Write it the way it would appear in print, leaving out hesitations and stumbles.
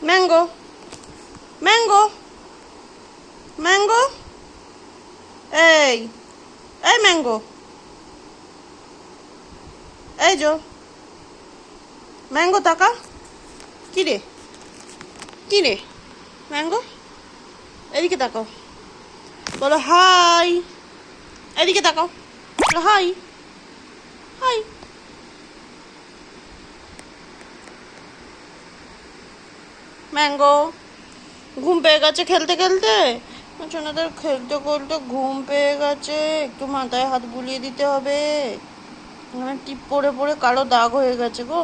Mango, mango, mango, এই এই mango, এই যো ম্যাঙ্গো, তাকা। কি রে, কি রে ম্যাঙ্গো, এদিকে তাকাও, বলো হাই, এদিকে তাকাও, বলো হাই, হাই। ম্যাঙ্গো, ঘুম পেয়ে গেছে খেলতে খেলতে, সোনাদের খেলতে খেলতে ঘুম পেয়ে গেছে, একটু মাথায় হাত বুলিয়ে দিতে হবে, টিপ পড়ে পড়ে কালো দাগ হয়ে গেছে গো।